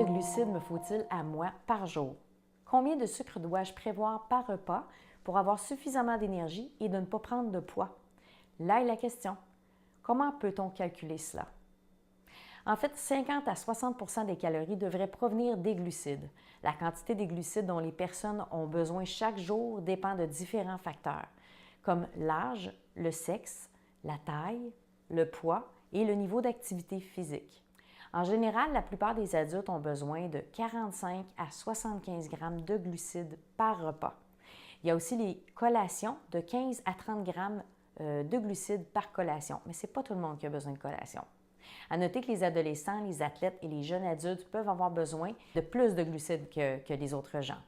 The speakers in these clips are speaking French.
de glucides me faut-il à moi par jour? Combien de sucre dois-je prévoir par repas pour avoir suffisamment d'énergie et de ne pas prendre de poids? Là est la question. Comment peut-on calculer cela? En fait, 50 à 60 des calories devraient provenir des glucides. La quantité des glucides dont les personnes ont besoin chaque jour dépend de différents facteurs, comme l'âge, le sexe, la taille, le poids et le niveau d'activité physique. En général, la plupart des adultes ont besoin de 45 à 75 grammes de glucides par repas. Il y a aussi les collations de 15 à 30 grammes de glucides par collation, mais ce n'est pas tout le monde qui a besoin de collation. À noter que les adolescents, les athlètes et les jeunes adultes peuvent avoir besoin de plus de glucides que les autres gens.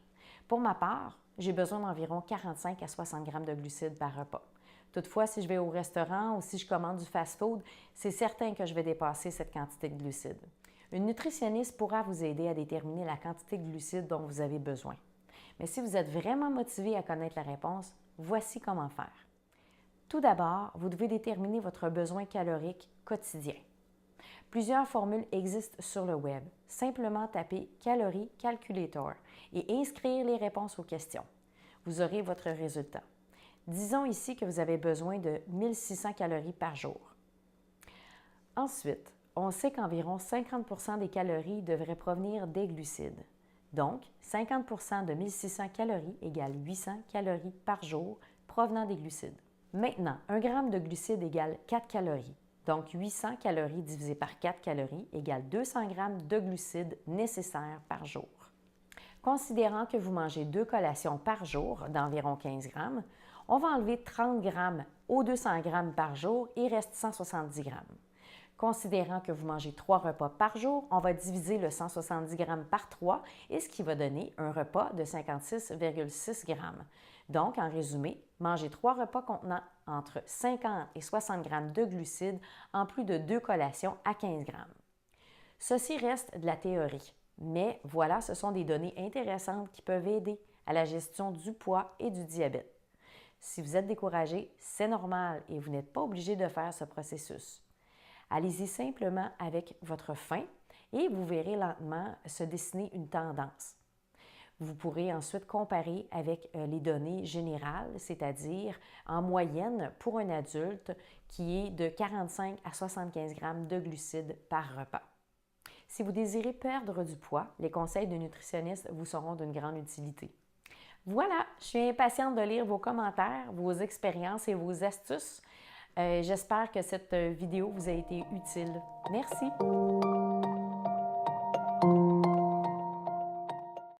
Pour ma part, j'ai besoin d'environ 45 à 60 grammes de glucides par repas. Toutefois, si je vais au restaurant ou si je commande du fast-food, c'est certain que je vais dépasser cette quantité de glucides. Une nutritionniste pourra vous aider à déterminer la quantité de glucides dont vous avez besoin. Mais si vous êtes vraiment motivé à connaître la réponse, voici comment faire. Tout d'abord, vous devez déterminer votre besoin calorique quotidien. Plusieurs formules existent sur le web. Simplement tapez Calorie Calculator et inscrire les réponses aux questions. Vous aurez votre résultat. Disons ici que vous avez besoin de 1600 calories par jour. Ensuite, on sait qu'environ 50 des calories devraient provenir des glucides. Donc, 50 de 1600 calories égale 800 calories par jour provenant des glucides. Maintenant, 1 gramme de glucides égale 4 calories. Donc, 800 calories divisé par 4 calories égale 200 grammes de glucides nécessaires par jour. Considérant que vous mangez 2 collations par jour d'environ 15 grammes, on va enlever 30 grammes aux 200 grammes par jour et il reste 170 grammes. Considérant que vous mangez 3 repas par jour, on va diviser le 170 grammes par 3 et ce qui va donner un repas de 56,6 grammes. Donc, en résumé, mangez 3 repas contenant entre 50 et 60 grammes de glucides en plus de 2 collations à 15 grammes. Ceci reste de la théorie, mais voilà, ce sont des données intéressantes qui peuvent aider à la gestion du poids et du diabète. Si vous êtes découragé, c'est normal et vous n'êtes pas obligé de faire ce processus. Allez-y simplement avec votre faim et vous verrez lentement se dessiner une tendance. Vous pourrez ensuite comparer avec les données générales, c'est-à-dire en moyenne pour un adulte qui est de 45 à 75 grammes de glucides par repas. Si vous désirez perdre du poids, les conseils de nutritionniste vous seront d'une grande utilité. Voilà, je suis impatiente de lire vos commentaires, vos expériences et vos astuces. J'espère que cette vidéo vous a été utile. Merci!